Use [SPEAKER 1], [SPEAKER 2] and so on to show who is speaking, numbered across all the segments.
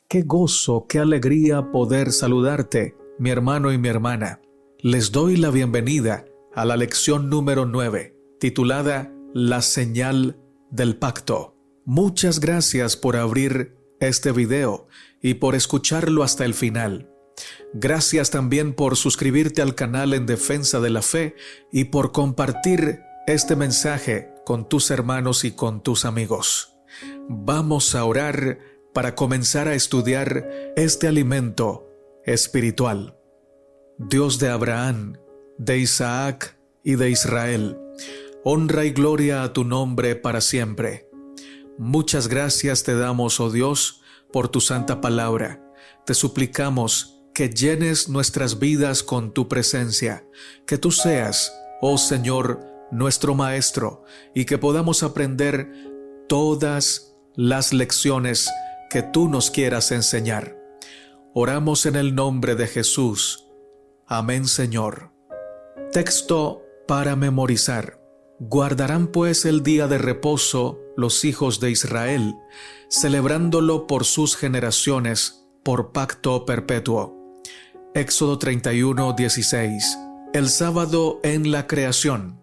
[SPEAKER 1] Qué gozo, qué alegría poder saludarte, mi hermano y mi hermana. Les doy la bienvenida a la lección número 9, titulada La señal del pacto. Muchas gracias por abrir este video y por escucharlo hasta el final. Gracias también por suscribirte al canal En Defensa de la Fe y por compartir este mensaje con tus hermanos y con tus amigos. Vamos a orar para comenzar a estudiar este alimento espiritual. Dios de Abraham, de Isaac y de Israel, honra y gloria a tu nombre para siempre. Muchas gracias te damos, oh Dios, por tu santa palabra. Te suplicamos que llenes nuestras vidas con tu presencia, que tú seas, oh Señor, nuestro Maestro, y que podamos aprender todas las lecciones que tú nos quieras enseñar. Oramos en el nombre de Jesús. Amén, Señor. Texto para memorizar. Guardarán pues el día de reposo los hijos de Israel, celebrándolo por sus generaciones, por pacto perpetuo. Éxodo 31:16. El sábado en la creación.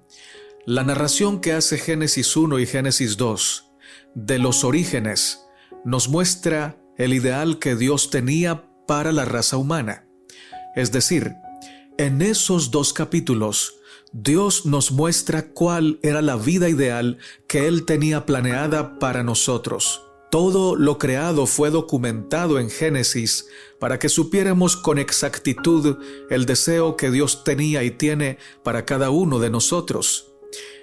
[SPEAKER 1] La narración que hace Génesis 1 y Génesis 2 de los orígenes nos muestra el ideal que Dios tenía para la raza humana. Es decir, en esos dos capítulos, Dios nos muestra cuál era la vida ideal que Él tenía planeada para nosotros. Todo lo creado fue documentado en Génesis para que supiéramos con exactitud el deseo que Dios tenía y tiene para cada uno de nosotros.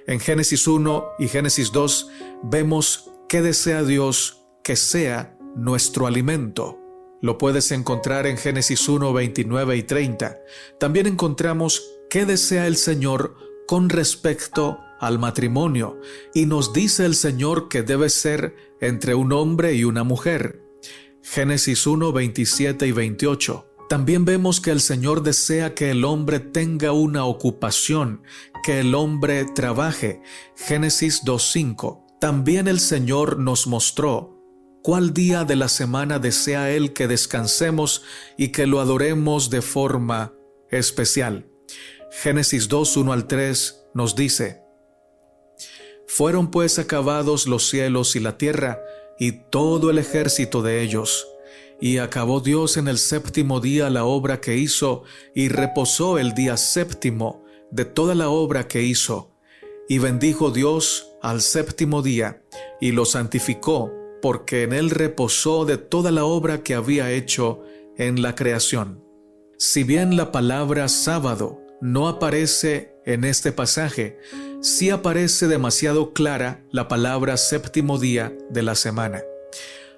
[SPEAKER 1] En Génesis 1 y Génesis 2 vemos qué desea Dios que sea nuestro alimento. Lo puedes encontrar en Génesis 1, 29 y 30. También encontramos qué desea el Señor con respecto al matrimonio, y nos dice el Señor que debe ser entre un hombre y una mujer. Génesis 1, 27 y 28. También vemos que el Señor desea que el hombre tenga una ocupación, que el hombre trabaje. Génesis 2, 5. También el Señor nos mostró cuál día de la semana desea Él que descansemos y que lo adoremos de forma especial. Génesis 2, 1 al 3 nos dice: Fueron pues acabados los cielos y la tierra y todo el ejército de ellos. Y acabó Dios en el séptimo día la obra que hizo, y reposó el día séptimo de toda la obra que hizo. Y bendijo Dios al séptimo día, y lo santificó, porque en él reposó de toda la obra que había hecho en la creación. Si bien la palabra sábado no aparece en este pasaje, sí aparece demasiado clara la palabra séptimo día de la semana.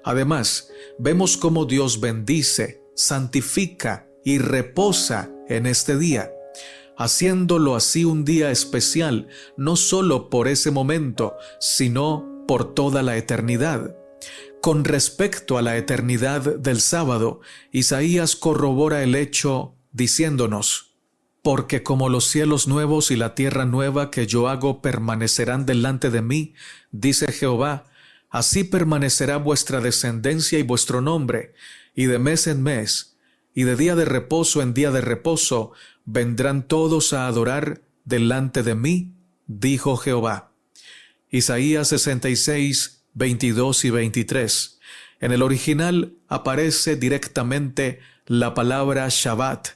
[SPEAKER 1] Además, vemos cómo Dios bendice, santifica y reposa en este día, haciéndolo así un día especial, no solo por ese momento, sino por toda la eternidad. Con respecto a la eternidad del sábado, Isaías corrobora el hecho diciéndonos: Porque como los cielos nuevos y la tierra nueva que yo hago permanecerán delante de mí, dice Jehová, así permanecerá vuestra descendencia y vuestro nombre, y de mes en mes, y de día de reposo en día de reposo, vendrán todos a adorar delante de mí, dijo Jehová. Isaías 66, 22 y 23. En el original aparece directamente la palabra Shabbat,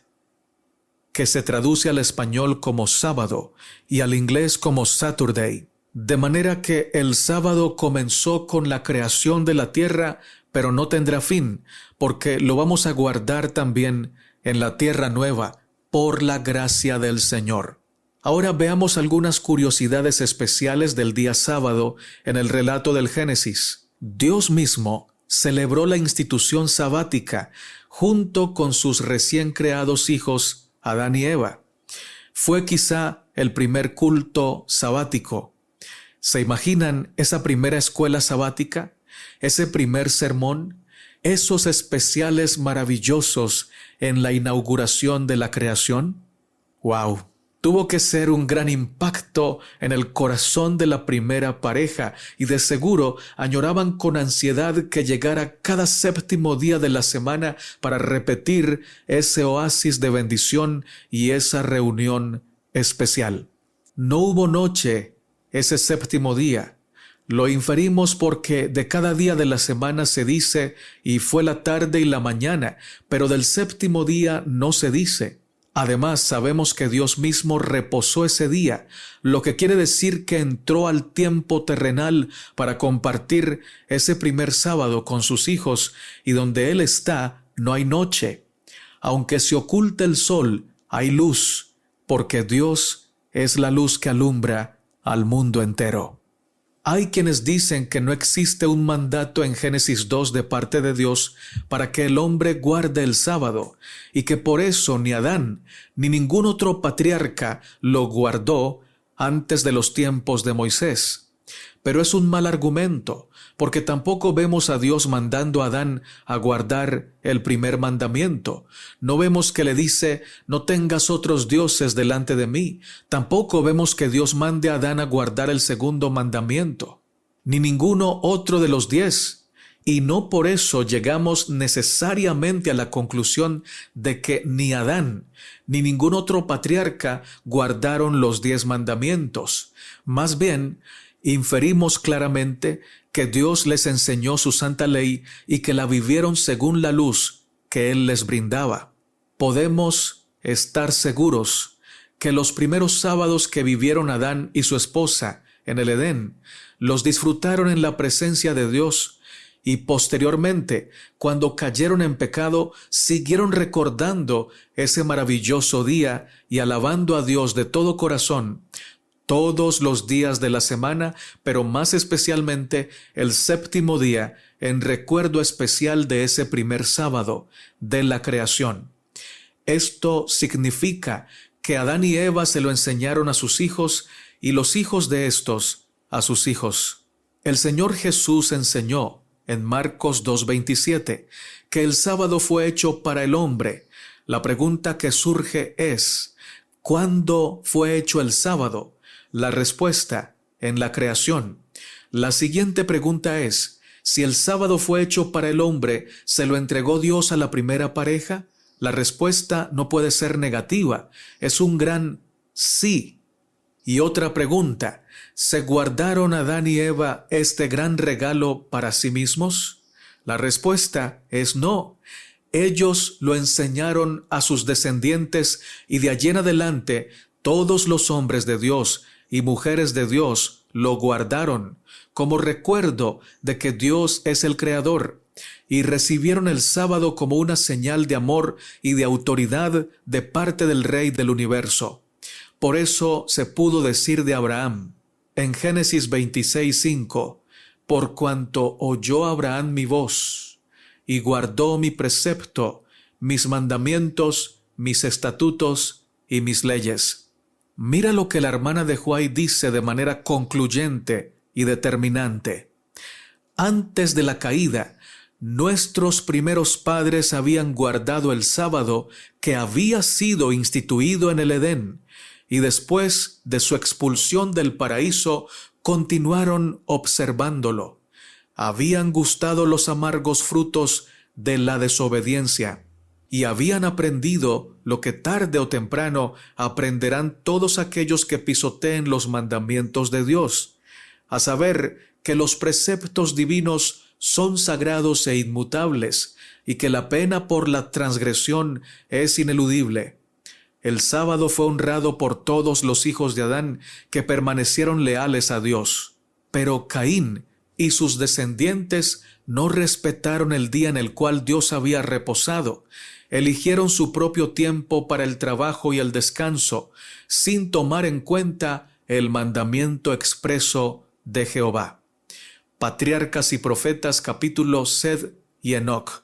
[SPEAKER 1] que se traduce al español como sábado y al inglés como Saturday. De manera que el sábado comenzó con la creación de la tierra, pero no tendrá fin, porque lo vamos a guardar también en la tierra nueva, por la gracia del Señor. Ahora veamos algunas curiosidades especiales del día sábado en el relato del Génesis. Dios mismo celebró la institución sabática junto con sus recién creados hijos Adán y Eva. Fue quizá el primer culto sabático. ¿Se imaginan esa primera escuela sabática? Ese primer sermón, esos especiales maravillosos en la inauguración de la creación. ¡Wow! Tuvo que ser un gran impacto en el corazón de la primera pareja y de seguro añoraban con ansiedad que llegara cada séptimo día de la semana para repetir ese oasis de bendición y esa reunión especial. No hubo noche ese séptimo día. Lo inferimos porque de cada día de la semana se dice y fue la tarde y la mañana, pero del séptimo día no se dice. Además, sabemos que Dios mismo reposó ese día, lo que quiere decir que entró al tiempo terrenal para compartir ese primer sábado con sus hijos, y donde Él está no hay noche. Aunque se oculte el sol, hay luz, porque Dios es la luz que alumbra al mundo entero. Hay quienes dicen que no existe un mandato en Génesis 2 de parte de Dios para que el hombre guarde el sábado, y que por eso ni Adán ni ningún otro patriarca lo guardó antes de los tiempos de Moisés. Pero es un mal argumento, porque tampoco vemos a Dios mandando a Adán a guardar el primer mandamiento. No vemos que le dice, no tengas otros dioses delante de mí. Tampoco vemos que Dios mande a Adán a guardar el segundo mandamiento, ni ninguno otro de los 10. Y no por eso llegamos necesariamente a la conclusión de que ni Adán ni ningún otro patriarca guardaron los 10 mandamientos. Más bien, inferimos claramente que Dios les enseñó su santa ley y que la vivieron según la luz que Él les brindaba. Podemos estar seguros que los primeros sábados que vivieron Adán y su esposa en el Edén los disfrutaron en la presencia de Dios, y posteriormente, cuando cayeron en pecado, siguieron recordando ese maravilloso día y alabando a Dios de todo corazón todos los días de la semana, pero más especialmente el séptimo día, en recuerdo especial de ese primer sábado de la creación. Esto significa que Adán y Eva se lo enseñaron a sus hijos y los hijos de estos a sus hijos. El Señor Jesús enseñó en Marcos 2:27 que el sábado fue hecho para el hombre. La pregunta que surge es, ¿cuándo fue hecho el sábado? La respuesta, en la creación. La siguiente pregunta es, si el sábado fue hecho para el hombre, ¿se lo entregó Dios a la primera pareja? La respuesta no puede ser negativa, es un gran sí. Y otra pregunta, ¿se guardaron Adán y Eva este gran regalo para sí mismos? La respuesta es no. Ellos lo enseñaron a sus descendientes y de allí en adelante todos los hombres de Dios y mujeres de Dios lo guardaron como recuerdo de que Dios es el Creador, y recibieron el sábado como una señal de amor y de autoridad de parte del Rey del universo. Por eso se pudo decir de Abraham, en Génesis 26:5, por cuanto oyó Abraham mi voz, y guardó mi precepto, mis mandamientos, mis estatutos y mis leyes. Mira lo que la hermana de Huay dice de manera concluyente y determinante. Antes de la caída, nuestros primeros padres habían guardado el sábado que había sido instituido en el Edén, y después de su expulsión del paraíso continuaron observándolo. Habían gustado los amargos frutos de la desobediencia, y habían aprendido lo que tarde o temprano aprenderán todos aquellos que pisoteen los mandamientos de Dios, a saber que los preceptos divinos son sagrados e inmutables, y que la pena por la transgresión es ineludible. El sábado fue honrado por todos los hijos de Adán que permanecieron leales a Dios, pero Caín y sus descendientes no respetaron el día en el cual Dios había reposado. Eligieron su propio tiempo para el trabajo y el descanso, sin tomar en cuenta el mandamiento expreso de Jehová. Patriarcas y Profetas, capítulo Sed y Enoc,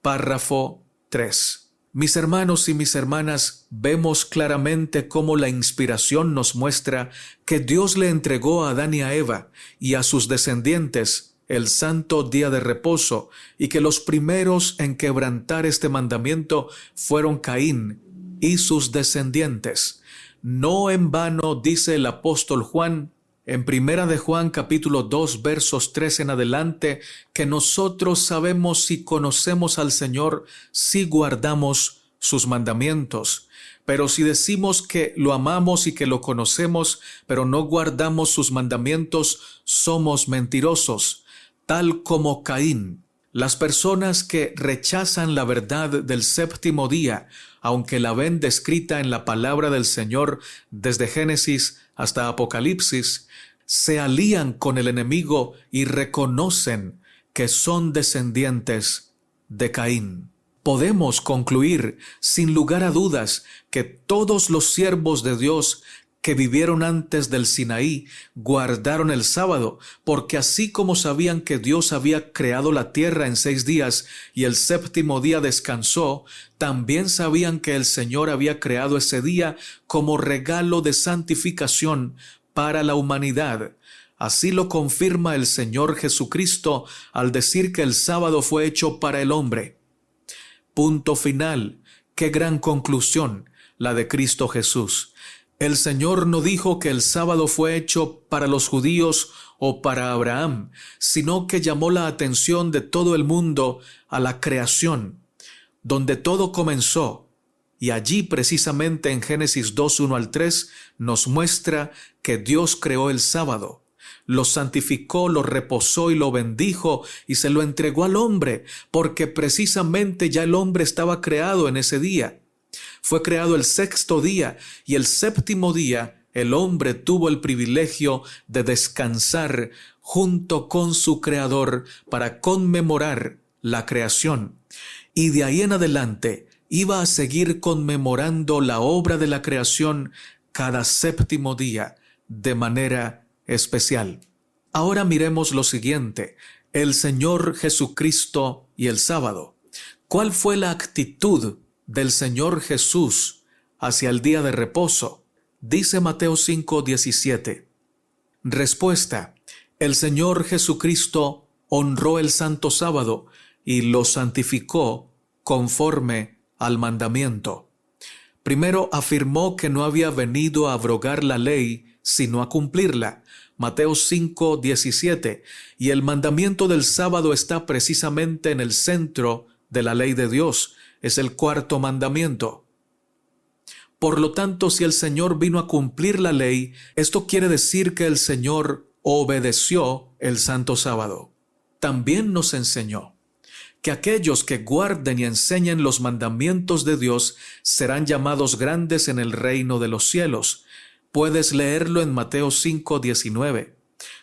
[SPEAKER 1] párrafo 3. Mis hermanos y mis hermanas, vemos claramente cómo la inspiración nos muestra que Dios le entregó a Adán y a Eva y a sus descendientes el santo día de reposo, y que los primeros en quebrantar este mandamiento fueron Caín y sus descendientes. No en vano dice el apóstol Juan, en Primera de Juan capítulo 2 versos 3 en adelante, que nosotros sabemos y conocemos al Señor si guardamos sus mandamientos. Pero si decimos que lo amamos y que lo conocemos, pero no guardamos sus mandamientos, somos mentirosos, tal como Caín. Las personas que rechazan la verdad del séptimo día, aunque la ven descrita en la palabra del Señor desde Génesis hasta Apocalipsis, se alían con el enemigo y reconocen que son descendientes de Caín. Podemos concluir sin lugar a dudas que todos los siervos de Dios que vivieron antes del Sinaí guardaron el sábado, porque así como sabían que Dios había creado la tierra en 6 días y el séptimo día descansó, también sabían que el Señor había creado ese día como regalo de santificación para la humanidad. Así lo confirma el Señor Jesucristo al decir que el sábado fue hecho para el hombre. Punto final. Qué gran conclusión la de Cristo Jesús. El Señor no dijo que el sábado fue hecho para los judíos o para Abraham, sino que llamó la atención de todo el mundo a la creación, donde todo comenzó. Y allí precisamente en Génesis 2, 1 al 3 nos muestra que Dios creó el sábado, lo santificó, lo reposó y lo bendijo y se lo entregó al hombre, porque precisamente ya el hombre estaba creado en ese día. Fue creado el 6º día y el 7º día el hombre tuvo el privilegio de descansar junto con su Creador para conmemorar la creación. Y de ahí en adelante iba a seguir conmemorando la obra de la creación cada 7º día de manera especial. Ahora miremos lo siguiente: el Señor Jesucristo y el sábado. ¿Cuál fue la actitud del Señor Jesús hacia el día de reposo? Dice Mateo 5:17. Respuesta: el Señor Jesucristo honró el santo sábado y lo santificó conforme al mandamiento. Primero afirmó que no había venido a abrogar la ley, sino a cumplirla. Mateo 5:17. Y el mandamiento del sábado está precisamente en el centro de la ley de Dios. Es el 4º mandamiento. Por lo tanto, si el Señor vino a cumplir la ley, esto quiere decir que el Señor obedeció el santo sábado. También nos enseñó que aquellos que guarden y enseñen los mandamientos de Dios serán llamados grandes en el reino de los cielos. Puedes leerlo en Mateo 5:19.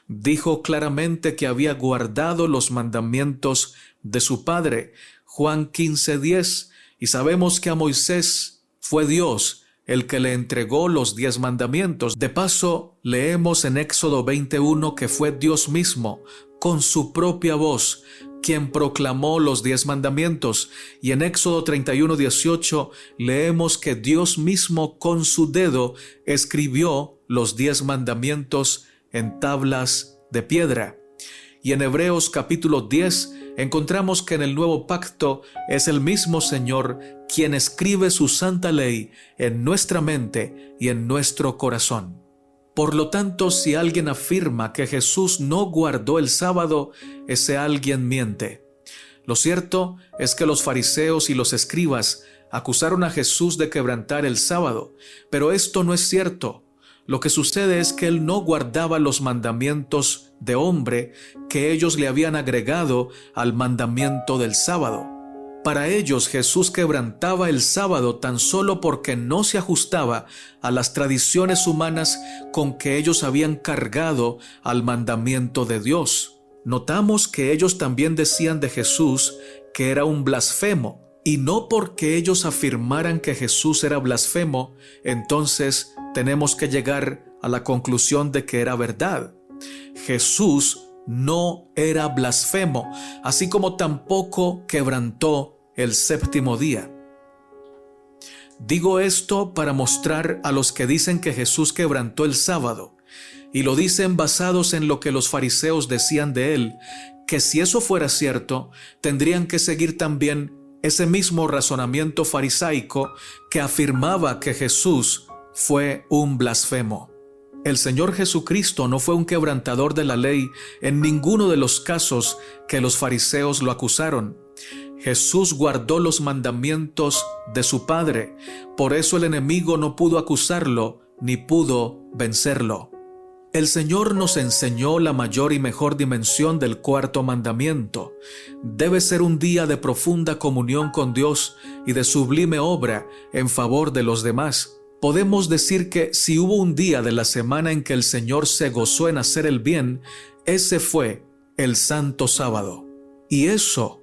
[SPEAKER 1] Dijo claramente que había guardado los mandamientos de su Padre. Juan 15:10. Y sabemos que a Moisés fue Dios el que le entregó los 10 mandamientos. De paso, leemos en Éxodo 21 que fue Dios mismo, con su propia voz, quien proclamó los 10 mandamientos. Y en Éxodo 31:18 leemos que Dios mismo con su dedo escribió los 10 mandamientos en tablas de piedra. Y en Hebreos capítulo 10 encontramos que en el nuevo pacto es el mismo Señor quien escribe su santa ley en nuestra mente y en nuestro corazón. Por lo tanto, si alguien afirma que Jesús no guardó el sábado, ese alguien miente. Lo cierto es que los fariseos y los escribas acusaron a Jesús de quebrantar el sábado, pero esto no es cierto. Lo que sucede es que él no guardaba los mandamientos de hombre que ellos le habían agregado al mandamiento del sábado. Para ellos Jesús quebrantaba el sábado tan solo porque no se ajustaba a las tradiciones humanas con que ellos habían cargado al mandamiento de Dios. Notamos que ellos también decían de Jesús que era un blasfemo, y no porque ellos afirmaran que Jesús era blasfemo, entonces tenemos que llegar a la conclusión de que era verdad. Jesús no era blasfemo, así como tampoco quebrantó el 7º día. Digo esto para mostrar a los que dicen que Jesús quebrantó el sábado, y lo dicen basados en lo que los fariseos decían de él, que si eso fuera cierto, tendrían que seguir también ese mismo razonamiento farisaico que afirmaba que Jesús fue un blasfemo. El Señor Jesucristo no fue un quebrantador de la ley en ninguno de los casos que los fariseos lo acusaron. Jesús guardó los mandamientos de su Padre, por eso el enemigo no pudo acusarlo ni pudo vencerlo. El Señor nos enseñó la mayor y mejor dimensión del cuarto mandamiento. Debe ser un día de profunda comunión con Dios y de sublime obra en favor de los demás. Podemos decir que si hubo un día de la semana en que el Señor se gozó en hacer el bien, ese fue el Santo Sábado. Y eso,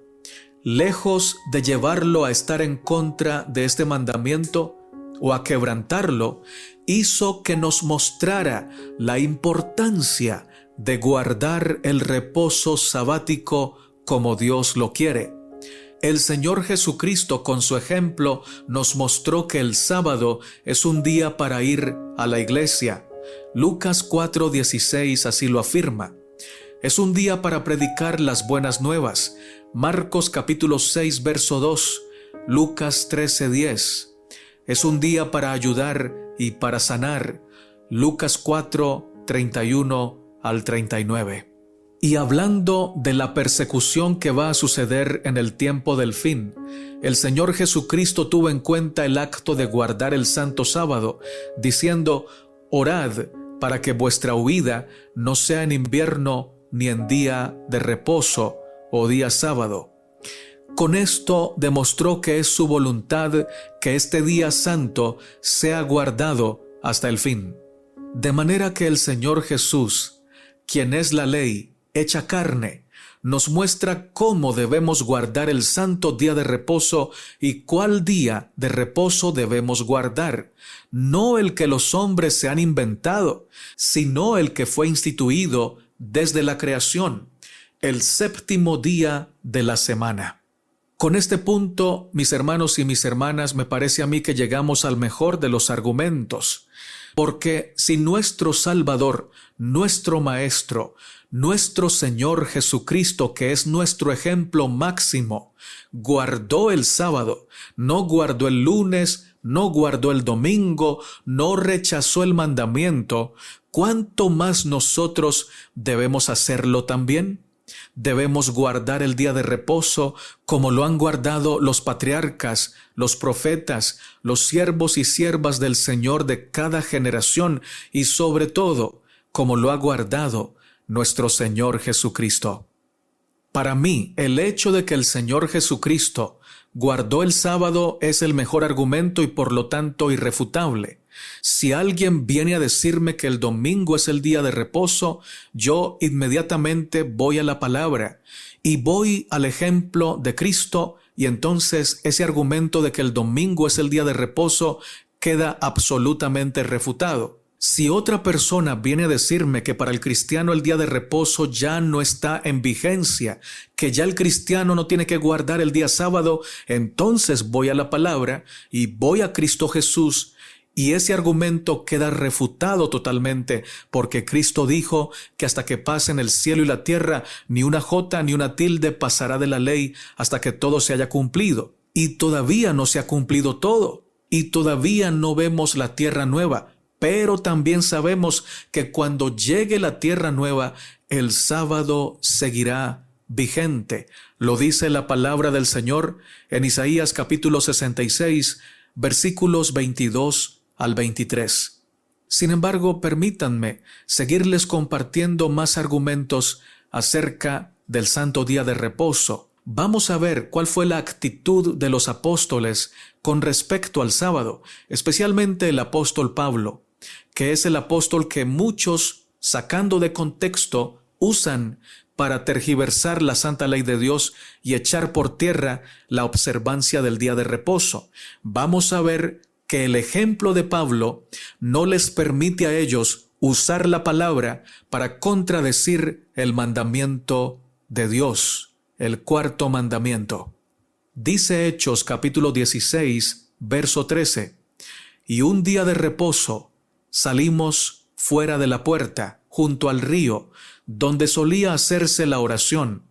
[SPEAKER 1] lejos de llevarlo a estar en contra de este mandamiento o a quebrantarlo, hizo que nos mostrara la importancia de guardar el reposo sabático como Dios lo quiere. El Señor Jesucristo, con su ejemplo, nos mostró que el sábado es un día para ir a la iglesia. Lucas 4:16 así lo afirma. Es un día para predicar las buenas nuevas. Marcos capítulo 6, verso 2. Lucas 13:10. Es un día para ayudar y para sanar. Lucas 4:31 al 39. Y hablando de la persecución que va a suceder en el tiempo del fin, el Señor Jesucristo tuvo en cuenta el acto de guardar el Santo Sábado, diciendo: orad para que vuestra huida no sea en invierno ni en día de reposo o día sábado. Con esto demostró que es su voluntad que este día santo sea guardado hasta el fin. De manera que el Señor Jesús, quien es la ley hecha carne, nos muestra cómo debemos guardar el santo día de reposo y cuál día de reposo debemos guardar, no el que los hombres se han inventado, sino el que fue instituido desde la creación, el séptimo día de la semana. Con este punto, mis hermanos y mis hermanas, me parece a mí que llegamos al mejor de los argumentos, porque si nuestro Salvador, nuestro Maestro, nuestro Señor Jesucristo, que es nuestro ejemplo máximo, guardó el sábado, no guardó el lunes, no guardó el domingo, no rechazó el mandamiento, ¿cuánto más nosotros debemos hacerlo también? Debemos guardar el día de reposo como lo han guardado los patriarcas, los profetas, los siervos y siervas del Señor de cada generación y sobre todo como lo ha guardado nuestro Señor Jesucristo. Para mí, el hecho de que el Señor Jesucristo guardó el sábado es el mejor argumento y por lo tanto irrefutable. Si alguien viene a decirme que el domingo es el día de reposo, yo inmediatamente voy a la palabra y voy al ejemplo de Cristo, y entonces ese argumento de que el domingo es el día de reposo queda absolutamente refutado. Si otra persona viene a decirme que para el cristiano el día de reposo ya no está en vigencia, que ya el cristiano no tiene que guardar el día sábado, entonces voy a la palabra y voy a Cristo Jesús, y ese argumento queda refutado totalmente, porque Cristo dijo que hasta que pasen el cielo y la tierra, ni una jota ni una tilde pasará de la ley hasta que todo se haya cumplido. Y todavía no se ha cumplido todo, y todavía no vemos la tierra nueva. Pero también sabemos que cuando llegue la tierra nueva, el sábado seguirá vigente. Lo dice la palabra del Señor en Isaías capítulo 66, versículos 22 al 23. Sin embargo, permítanme seguirles compartiendo más argumentos acerca del santo día de reposo. Vamos a ver cuál fue la actitud de los apóstoles con respecto al sábado, especialmente el apóstol Pablo, que es el apóstol que muchos, sacando de contexto, usan para tergiversar la santa ley de Dios y echar por tierra la observancia del día de reposo. Vamos a ver que el ejemplo de Pablo no les permite a ellos usar la palabra para contradecir el mandamiento de Dios, el cuarto mandamiento. Dice Hechos capítulo 16, verso 13, y un día de reposo salimos fuera de la puerta, junto al río, donde solía hacerse la oración,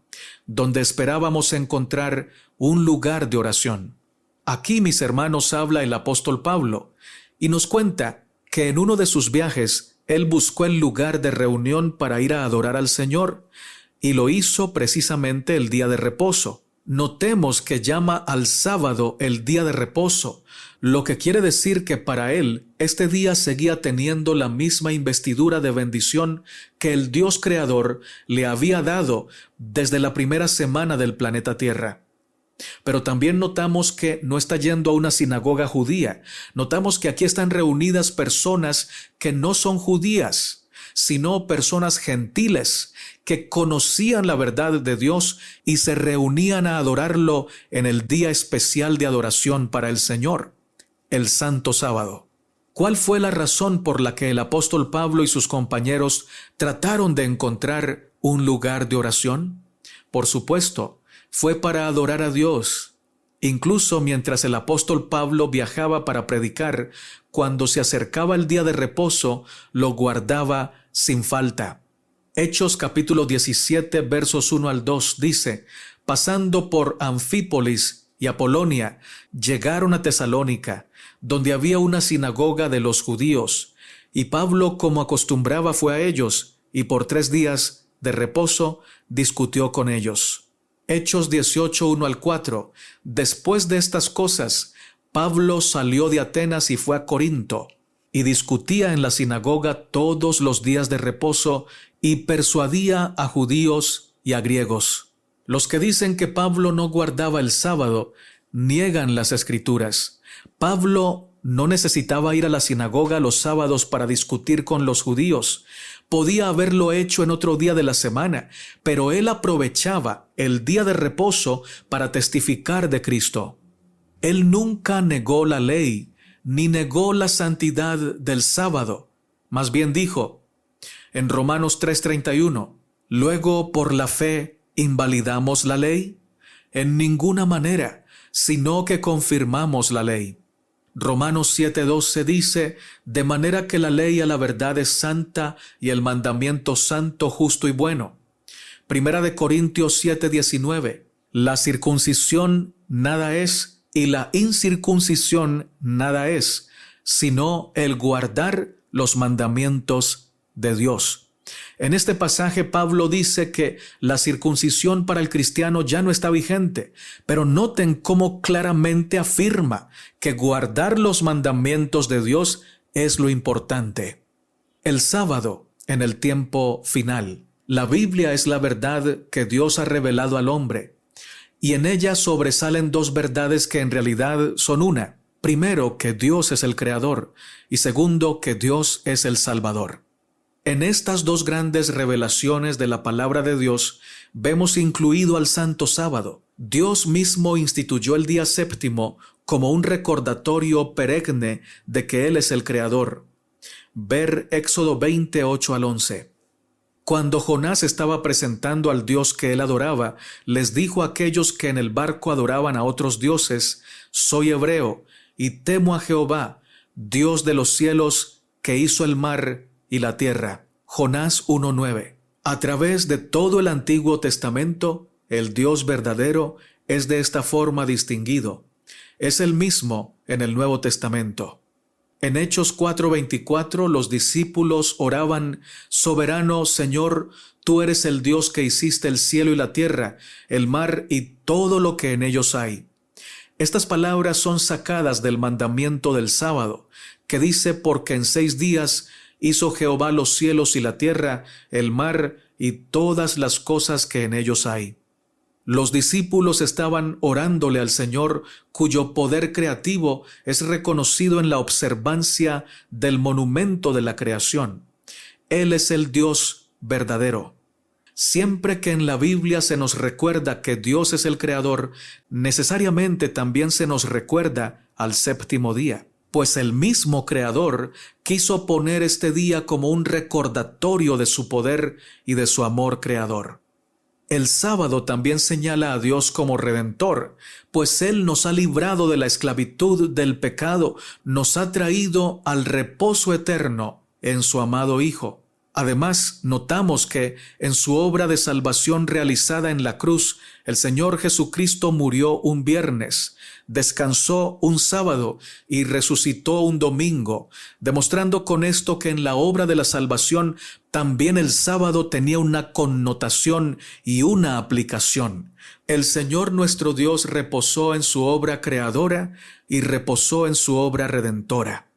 [SPEAKER 1] donde esperábamos encontrar un lugar de oración. Aquí, mis hermanos, habla el apóstol Pablo y nos cuenta que en uno de sus viajes él buscó el lugar de reunión para ir a adorar al Señor, y lo hizo precisamente el día de reposo. Notemos que llama al sábado el día de reposo, lo que quiere decir que para él este día seguía teniendo la misma investidura de bendición que el Dios Creador le había dado desde la primera semana del planeta Tierra. Pero también notamos que no está yendo a una sinagoga judía. Notamos que aquí están reunidas personas que no son judías, sino personas gentiles que conocían la verdad de Dios y se reunían a adorarlo en el día especial de adoración para el Señor, el Santo Sábado. ¿Cuál fue la razón por la que el apóstol Pablo y sus compañeros trataron de encontrar un lugar de oración? Por supuesto, fue para adorar a Dios. Incluso mientras el apóstol Pablo viajaba para predicar, cuando se acercaba el día de reposo, lo guardaba sin falta. Hechos capítulo 17 versos 1 al 2 dice: pasando por Anfípolis y Apolonia, llegaron a Tesalónica, donde había una sinagoga de los judíos, y Pablo, como acostumbraba, fue a ellos, y por 3 días de reposo discutió con ellos. Hechos 18, 1 al 4. Después de estas cosas, Pablo salió de Atenas y fue a Corinto, y discutía en la sinagoga todos los días de reposo, y persuadía a judíos y a griegos. Los que dicen que Pablo no guardaba el sábado, niegan las Escrituras. Pablo no necesitaba ir a la sinagoga los sábados para discutir con los judíos. Podía haberlo hecho en otro día de la semana, pero él aprovechaba el día de reposo para testificar de Cristo. Él nunca negó la ley, ni negó la santidad del sábado. Más bien dijo, en Romanos 3:31, ¿luego por la fe invalidamos la ley? En ninguna manera, sino que confirmamos la ley. Romanos 7:12 dice, de manera que la ley a la verdad es santa y el mandamiento santo, justo y bueno. Primera de Corintios 7:19, la circuncisión nada es y la incircuncisión nada es, sino el guardar los mandamientos de Dios. En este pasaje Pablo dice que la circuncisión para el cristiano ya no está vigente, pero noten cómo claramente afirma que guardar los mandamientos de Dios es lo importante. El sábado, en el tiempo final, la Biblia es la verdad que Dios ha revelado al hombre, y en ella sobresalen 2 verdades que en realidad son una. Primero, que Dios es el Creador, y segundo, que Dios es el Salvador. En estas 2 grandes revelaciones de la palabra de Dios vemos incluido al Santo Sábado. Dios mismo instituyó el día séptimo como un recordatorio perenne de que Él es el Creador. Ver Éxodo 28 al 11. Cuando Jonás estaba presentando al Dios que él adoraba, les dijo a aquellos que en el barco adoraban a otros dioses, soy hebreo y temo a Jehová, Dios de los cielos, que hizo el mar y la tierra. Jonás 1:9. A través de todo el Antiguo Testamento, el Dios verdadero es de esta forma distinguido. Es el mismo en el Nuevo Testamento. En Hechos 4:24 los discípulos oraban, soberano Señor, tú eres el Dios que hiciste el cielo y la tierra, el mar y todo lo que en ellos hay. Estas palabras son sacadas del mandamiento del sábado, que dice, porque en 6 días hizo Jehová los cielos y la tierra, el mar y todas las cosas que en ellos hay. Los discípulos estaban orándole al Señor, cuyo poder creativo es reconocido en la observancia del monumento de la creación. Él es el Dios verdadero. Siempre que en la Biblia se nos recuerda que Dios es el Creador, necesariamente también se nos recuerda al séptimo día, pues el mismo Creador quiso poner este día como un recordatorio de su poder y de su amor creador. El sábado también señala a Dios como Redentor, pues Él nos ha librado de la esclavitud del pecado, nos ha traído al reposo eterno en su amado Hijo. Además, notamos que en su obra de salvación realizada en la cruz, el Señor Jesucristo murió un viernes, descansó un sábado y resucitó un domingo, demostrando con esto que en la obra de la salvación también el sábado tenía una connotación y una aplicación. El Señor nuestro Dios reposó en su obra creadora y reposó en su obra redentora.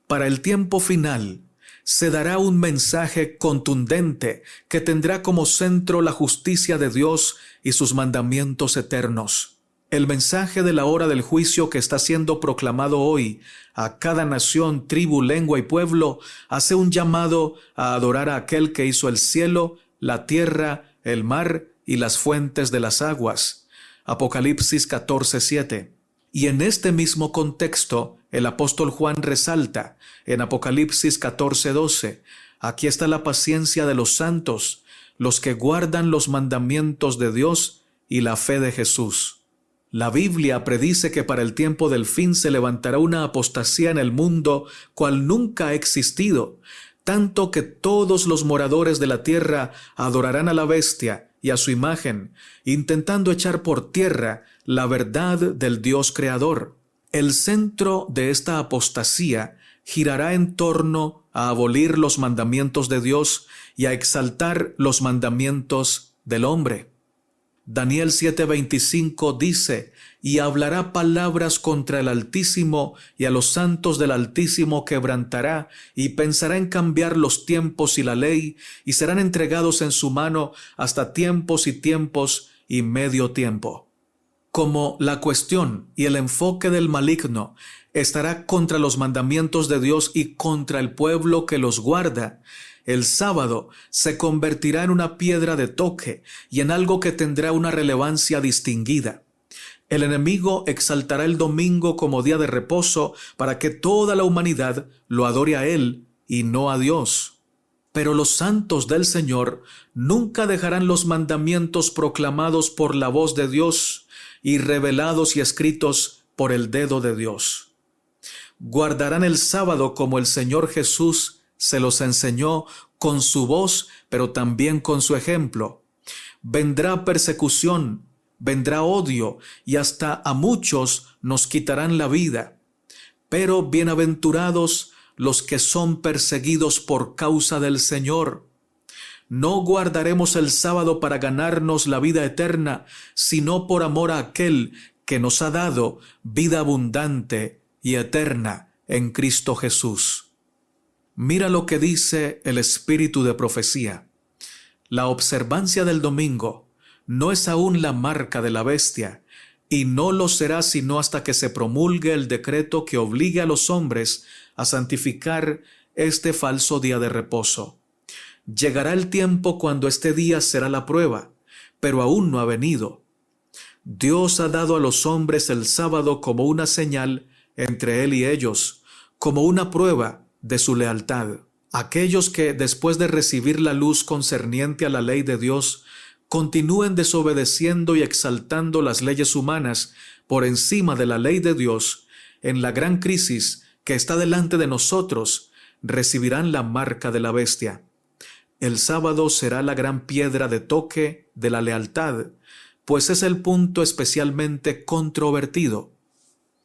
[SPEAKER 1] Para el tiempo final, se dará un mensaje contundente que tendrá como centro la justicia de Dios y sus mandamientos eternos. El mensaje de la hora del juicio que está siendo proclamado hoy a cada nación, tribu, lengua y pueblo hace un llamado a adorar a aquel que hizo el cielo, la tierra, el mar y las fuentes de las aguas. Apocalipsis 14:7. Y en este mismo contexto, el apóstol Juan resalta en Apocalipsis 14:12, aquí está la paciencia de los santos, los que guardan los mandamientos de Dios y la fe de Jesús. La Biblia predice que para el tiempo del fin se levantará una apostasía en el mundo cual nunca ha existido, tanto que todos los moradores de la tierra adorarán a la bestia y a su imagen, intentando echar por tierra la verdad del Dios creador. El centro de esta apostasía girará en torno a abolir los mandamientos de Dios y a exaltar los mandamientos del hombre. Daniel 7:25 dice: y hablará palabras contra el Altísimo, y a los santos del Altísimo quebrantará, y pensará en cambiar los tiempos y la ley, y serán entregados en su mano hasta tiempos y medio tiempo. Como la cuestión y el enfoque del maligno estará contra los mandamientos de Dios y contra el pueblo que los guarda, el sábado se convertirá en una piedra de toque y en algo que tendrá una relevancia distinguida. El enemigo exaltará el domingo como día de reposo para que toda la humanidad lo adore a él y no a Dios. Pero los santos del Señor nunca dejarán los mandamientos proclamados por la voz de Dios y revelados y escritos por el dedo de Dios. Guardarán el sábado como el Señor Jesús se los enseñó con su voz, pero también con su ejemplo. Vendrá persecución, vendrá odio y hasta a muchos nos quitarán la vida. Pero bienaventurados los que son perseguidos por causa del Señor. No guardaremos el sábado para ganarnos la vida eterna, sino por amor a aquel que nos ha dado vida abundante y eterna en Cristo Jesús. Mira lo que dice el espíritu de profecía. La observancia del domingo no es aún la marca de la bestia, y no lo será sino hasta que se promulgue el decreto que obligue a los hombres a santificar este falso día de reposo. Llegará el tiempo cuando este día será la prueba, pero aún no ha venido. Dios ha dado a los hombres el sábado como una señal entre Él y ellos, como una prueba de su lealtad. Aquellos que, después de recibir la luz concerniente a la ley de Dios, continúen desobedeciendo y exaltando las leyes humanas por encima de la ley de Dios, en la gran crisis que está delante de nosotros, recibirán la marca de la bestia. El sábado será la gran piedra de toque de la lealtad, pues es el punto especialmente controvertido.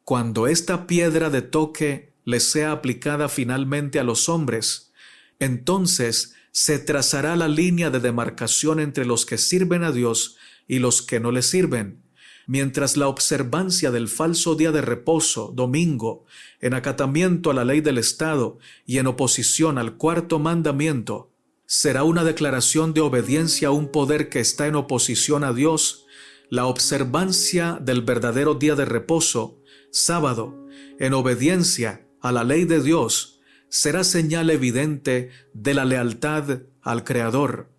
[SPEAKER 1] Cuando esta piedra de toque les sea aplicada finalmente a los hombres, entonces se trazará la línea de demarcación entre los que sirven a Dios y los que no le sirven, mientras la observancia del falso día de reposo, domingo, en acatamiento a la ley del Estado y en oposición al cuarto mandamiento, será una declaración de obediencia a un poder que está en oposición a Dios. La observancia del verdadero día de reposo, sábado, en obediencia a la ley de Dios, será señal evidente de la lealtad al Creador,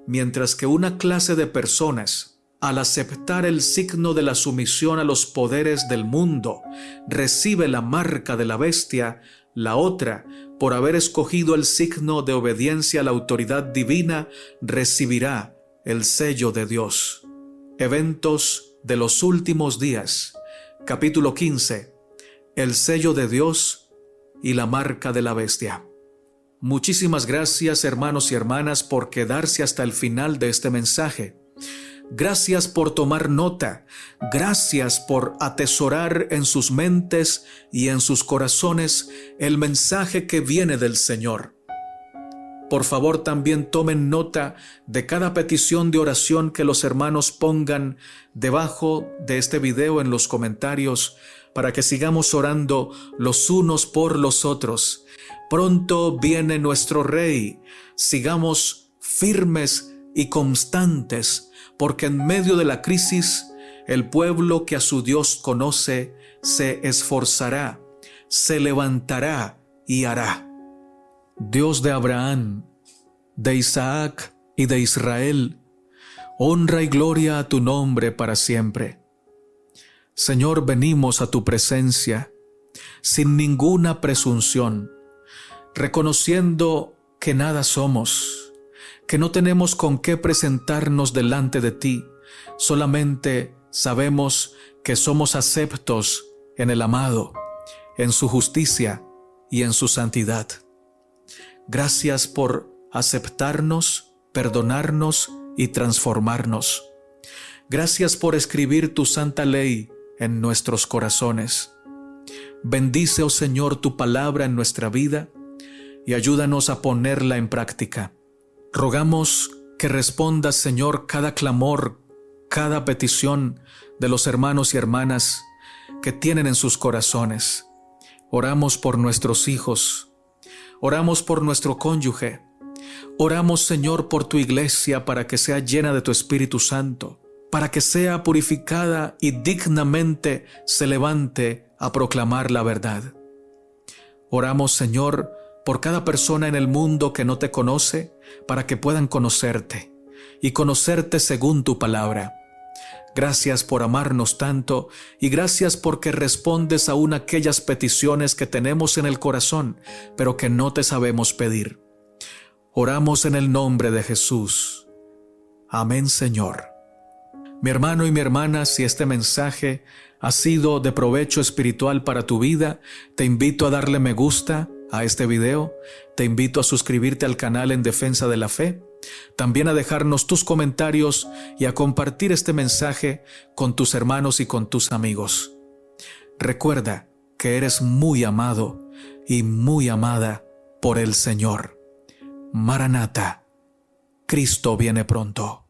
[SPEAKER 1] mientras que una clase de personas, al aceptar el signo de la sumisión a los poderes del mundo, recibe la marca de la bestia, la otra, por haber escogido el signo de obediencia a la autoridad divina, recibirá el sello de Dios. Eventos de los últimos días, capítulo 15, el sello de Dios y la marca de la bestia. Muchísimas gracias, hermanos y hermanas, por quedarse hasta el final de este mensaje. Gracias por tomar nota. Gracias por atesorar en sus mentes y en sus corazones el mensaje que viene del Señor. Por favor, también tomen nota de cada petición de oración que los hermanos pongan debajo de este video en los comentarios para que sigamos orando los unos por los otros. Pronto viene nuestro Rey. Sigamos firmes y constantes, porque en medio de la crisis, el pueblo que a su Dios conoce se esforzará, se levantará y hará. Dios de Abraham, de Isaac y de Israel, honra y gloria a tu nombre para siempre. Señor, venimos a tu presencia sin ninguna presunción, reconociendo que nada somos, que no tenemos con qué presentarnos delante de ti. Solamente sabemos que somos aceptos en el amado, en su justicia y en su santidad. Gracias por aceptarnos, perdonarnos y transformarnos. Gracias por escribir tu santa ley en nuestros corazones. Bendice, oh Señor, tu palabra en nuestra vida y ayúdanos a ponerla en práctica. Rogamos que respondas, Señor, cada clamor, cada petición de los hermanos y hermanas que tienen en sus corazones. Oramos por nuestros hijos. Oramos por nuestro cónyuge. Oramos, Señor, por tu iglesia para que sea llena de tu Espíritu Santo, para que sea purificada y dignamente se levante a proclamar la verdad. Oramos, Señor, por cada persona en el mundo que no te conoce, para que puedan conocerte y conocerte según tu palabra. Gracias por amarnos tanto y gracias porque respondes aún aquellas peticiones que tenemos en el corazón, pero que no te sabemos pedir. Oramos en el nombre de Jesús. Amén, Señor. Mi hermano y mi hermana, si este mensaje ha sido de provecho espiritual para tu vida, te invito a darle me gusta a este video, te invito a suscribirte al canal En Defensa de la Fe, también a dejarnos tus comentarios y a compartir este mensaje con tus hermanos y con tus amigos. Recuerda que eres muy amado y muy amada por el Señor. Maranata, Cristo viene pronto.